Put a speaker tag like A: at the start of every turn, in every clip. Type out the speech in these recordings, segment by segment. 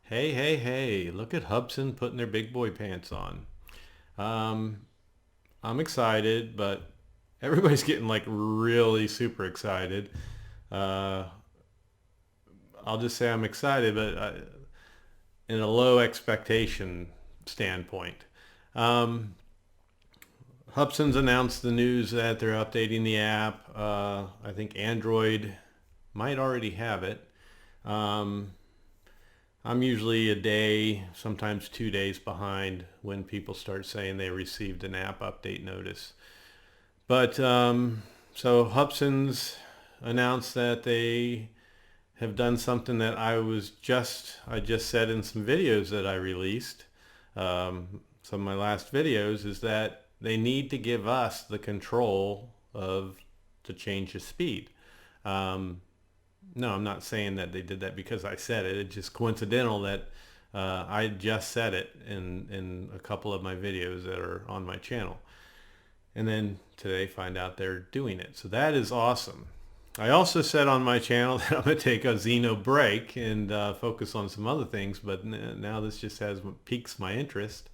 A: Hey, hey, hey, look at Hubsan putting their big boy pants on. Um, I'm excited, but everybody's getting like really super excited. Uh, I'll just say I'm excited, but in a low expectation standpoint. Um, Hubsan's announced the news that they're updating the app. I think Android might already have it. Um, I'm usually a day, sometimes 2 days behind when people start saying they received an app update notice. But so Hubson's announced that they have done something that I just said in some videos that I released. Some of my last videos is that they need to give us the control of to change the speed. Um, no, I'm not saying that they did that because I said it. It's just coincidental that I just said it in a couple of my videos that are on my channel. And then today find out they're doing it. So that is awesome. I also said on my channel that I'm going to take a Zino break and focus on some other things, but now this just has piques my interest,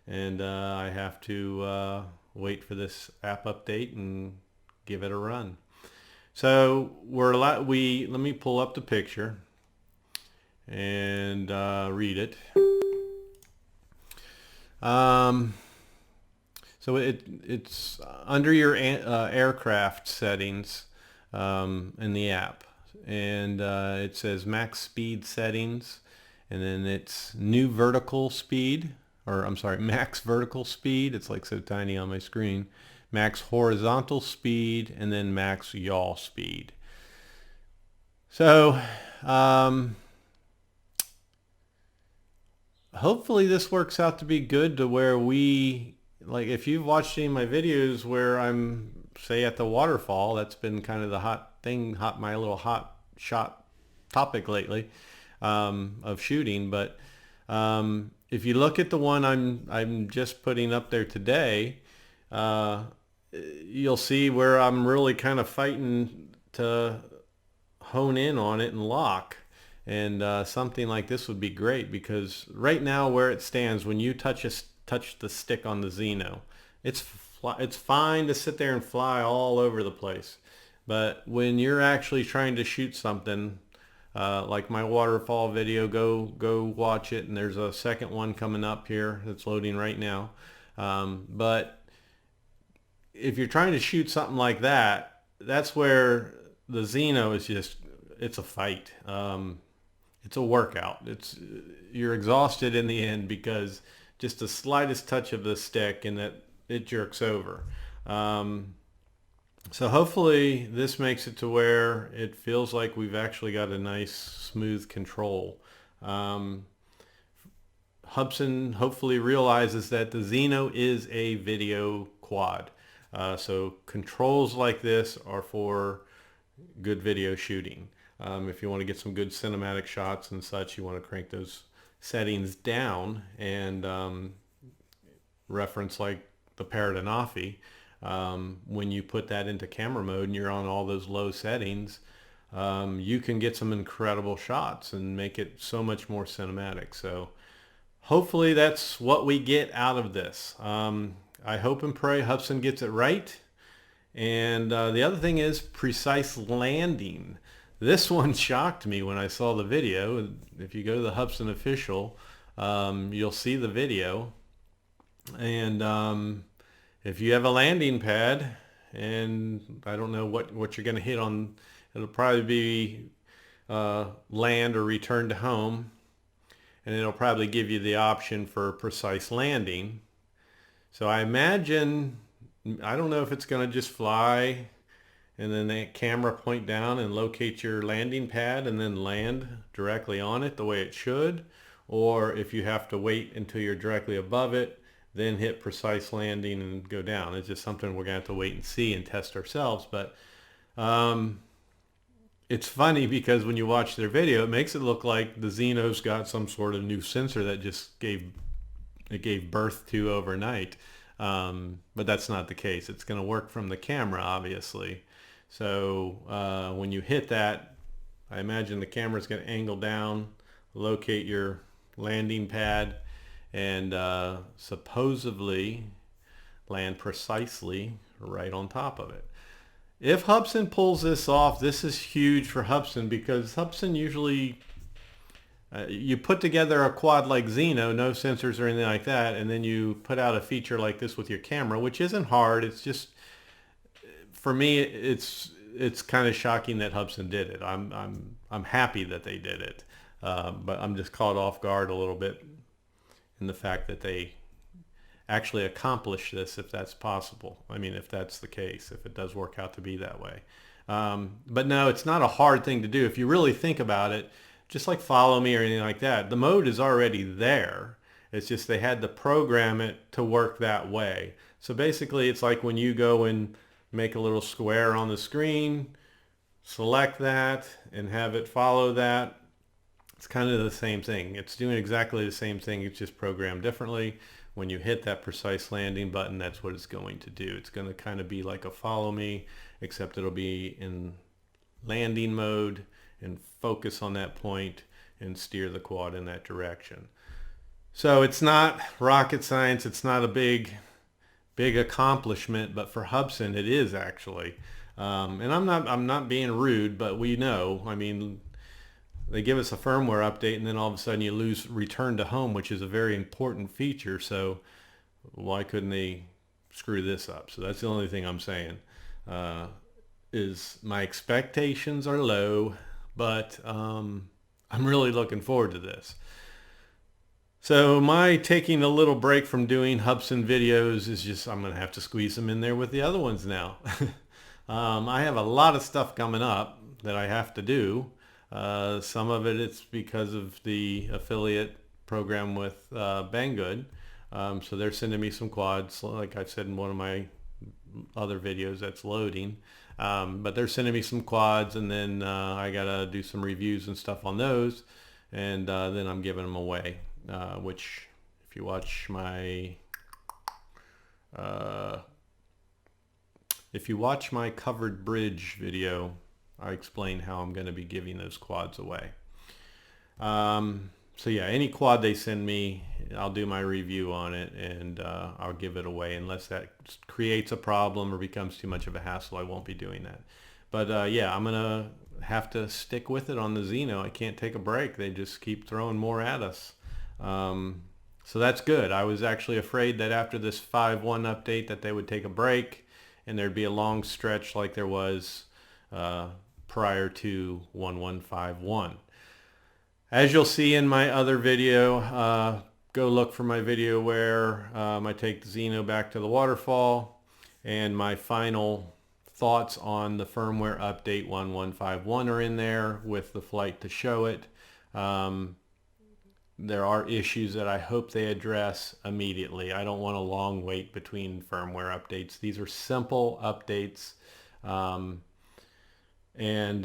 A: and I have to wait for this app update and give it a run. So let me pull up the picture and read it. Um, so it's under your aircraft settings in the app, and it says max speed settings, and then it's new vertical speed, or I'm sorry, max vertical speed. It's like so tiny on my screen. Max horizontal speed, and then max yaw speed. So um, hopefully this works out to be good to where like if you've watched any of my videos where I'm say at the waterfall, that's been kind of the my little hot shot topic lately of shooting. But if you look at the one I'm just putting up there today, uh, you'll see where I'm really kind of fighting to hone in on it and lock. And something like this would be great because right now where it stands, when you touch the stick on the Zino, it's fine to sit there and fly all over the place. But when you're actually trying to shoot something, like my waterfall video, go watch it. And there's a second one coming up here that's loading right now. But if you're trying to shoot something like that, that's where the Zino is it's a fight. It's a workout. You're exhausted in the end because just the slightest touch of the stick and that it jerks over. Um, so hopefully this makes it to where it feels like we've actually got a nice smooth control. Um, Hubsan hopefully realizes that the Zino is a video quad. So controls like this are for good video shooting. If you want to get some good cinematic shots and such, you want to crank those settings down and reference like the Paradenofi. When you put that into camera mode and you're on all those low settings, you can get some incredible shots and make it so much more cinematic. So hopefully that's what we get out of this. I hope and pray Hubsan gets it right. And the other thing is precise landing. This one shocked me when I saw the video. If you go to the Hubsan official, you'll see the video. And if you have a landing pad, and I don't know what you're going to hit on, it'll probably be land or return to home. And it'll probably give you the option for precise landing. So I imagine, I don't know if it's going to just fly and then that camera point down and locate your landing pad and then land directly on it the way it should, or if you have to wait until you're directly above it, then hit precise landing and go down. It's just something we're going to have to wait and see and test ourselves. But it's funny because when you watch their video, it makes it look like the Zino's got some sort of new sensor that just gave birth to overnight. But that's not the case. It's going to work from the camera, obviously. So when you hit that, I imagine the camera is going to angle down, locate your landing pad and supposedly land precisely right on top of it. If Hubsan pulls this off, this is huge for Hubsan, because Hubsan usually, you put together a quad like Zino, no sensors or anything like that, and then you put out a feature like this with your camera, which isn't hard. It's just, for me, it's kind of shocking that Hubsan did it. I'm happy that they did it, but I'm just caught off guard a little bit in the fact that they actually accomplish this, if that's possible. I mean, if that's the case, if it does work out to be that way. But no, it's not a hard thing to do. If you really think about it, just like Follow Me or anything like that, the mode is already there. It's just they had to program it to work that way. So basically, it's like when you go and make a little square on the screen, select that, and have it follow that. It's kind of the same thing. It's doing exactly the same thing. It's just programmed differently. When you hit that precise landing button, that's what it's going to do. It's going to kind of be like a Follow Me, except it'll be in landing mode and focus on that point and steer the quad in that direction. So it's not rocket science. It's not a big accomplishment, but for Hubsan, it is actually. And I'm not being rude, but we know. I mean, they give us a firmware update, and then all of a sudden you lose return to home, which is a very important feature. So why couldn't they screw this up? So that's the only thing I'm saying. Is my expectations are low, but I'm really looking forward to this. So my taking a little break from doing Hubsan videos is just, I'm going to have to squeeze them in there with the other ones now. I have a lot of stuff coming up that I have to do. Some of it's because of the affiliate program with Banggood. So they're sending me some quads, like I said in one of my other videos that's loading. But they're sending me some quads, and then I gotta do some reviews and stuff on those, and then I'm giving them away. Which, if you watch my covered bridge video, I explain how I'm going to be giving those quads away. So yeah, any quad they send me, I'll do my review on it, and I'll give it away. Unless that creates a problem or becomes too much of a hassle, I won't be doing that. But yeah, I'm going to have to stick with it on the Zino. I can't take a break. They just keep throwing more at us. So that's good. I was actually afraid that after this 5.1 update that they would take a break and there'd be a long stretch like there was prior to 1.151. As you'll see in my other video, go look for my video where I take the Zino back to the waterfall, and my final thoughts on the firmware update 1.151 are in there with the flight to show it. There are issues that I hope they address immediately. I don't want a long wait between firmware updates. These are simple updates. In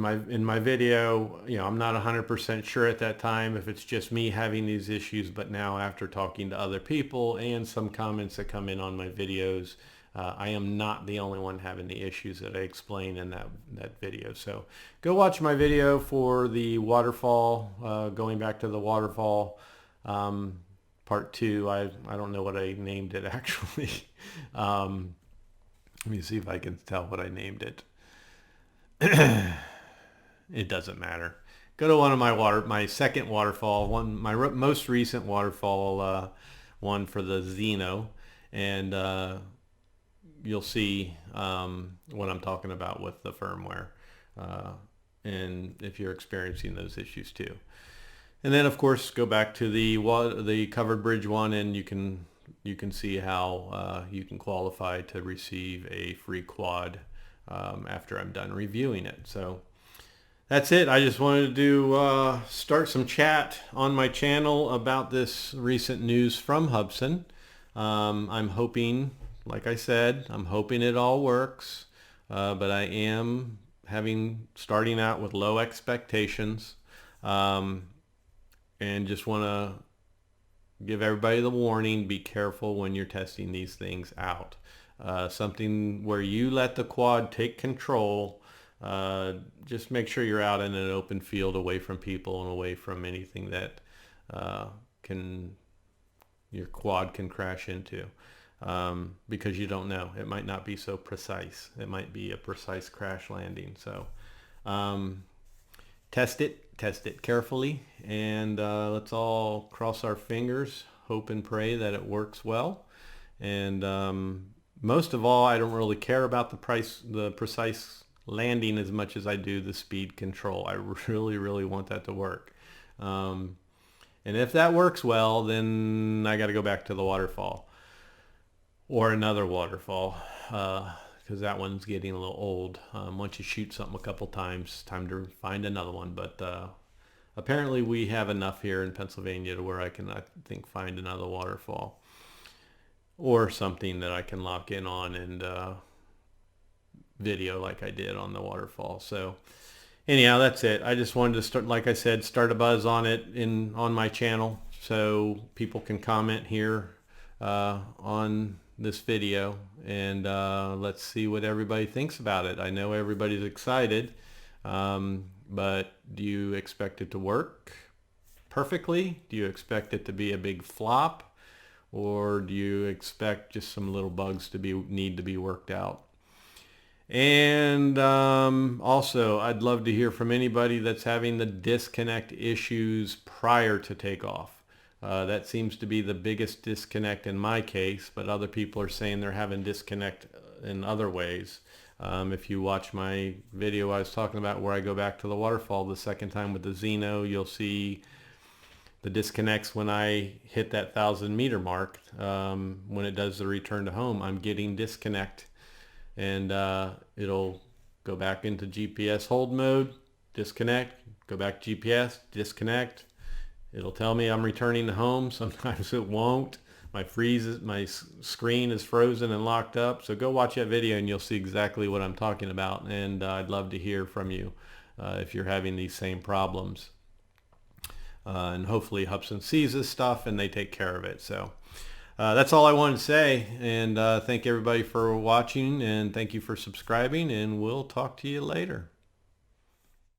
A: my video, you know, I'm not 100% sure at that time if it's just me having these issues, but now after talking to other people and some comments that come in on my videos, I am not the only one having the issues that I explain in that video. So go watch my video for the waterfall, going back to the waterfall, part 2. I don't know what I named it actually. Let me see if I can tell what I named it. It doesn't matter. Go to one of my second waterfall, my most recent waterfall one for the Zino, and you'll see what I'm talking about with the firmware, and if you're experiencing those issues too. And then of course go back to the covered bridge one, and you can see how you can qualify to receive a free quad after I'm done reviewing it. So that's it. I just wanted to start some chat on my channel about this recent news from Hubsan. I'm hoping, like I said, I'm hoping it all works, but I am starting out with low expectations, and just want to give everybody the warning: be careful when you're testing these things out. Something where you let the quad take control. Just make sure you're out in an open field, away from people and away from anything that your quad can crash into, because you don't know. It might not be so precise. It might be a precise crash landing. So test it carefully, and let's all cross our fingers, hope and pray that it works well. And most of all, I don't really care about the precise landing as much as I do the speed control. I really want that to work. And if that works well, then I got to go back to the waterfall or another waterfall, because that one's getting a little old. Once you shoot something a couple times, time to find another one. But apparently we have enough here in Pennsylvania to where I think, find another waterfall or something that I can lock in on and video like I did on the waterfall. So anyhow, that's it. I just wanted to start, like I said, start a buzz on it on my channel so people can comment here on this video, and let's see what everybody thinks about it. I know everybody's excited, but do you expect it to work perfectly? Do you expect it to be a big flop? Or do you expect just some little bugs to need to be worked out? And also, I'd love to hear from anybody that's having the disconnect issues prior to takeoff. That seems to be the biggest disconnect in my case, but other people are saying they're having disconnect in other ways. If you watch my video I was talking about where I go back to the waterfall the second time with the Zino, you'll see the disconnects when I hit that 1,000-meter mark. When it does the return to home, I'm getting disconnect, and it'll go back into GPS hold mode, disconnect, go back to GPS, disconnect. It'll tell me I'm returning to home. Sometimes it won't. My screen is frozen and locked up. So go watch that video and you'll see exactly what I'm talking about. And I'd love to hear from you if you're having these same problems. And hopefully Hubsan sees this stuff and they take care of it. So that's all I wanted to say. And thank everybody for watching, and thank you for subscribing, and we'll talk to you later.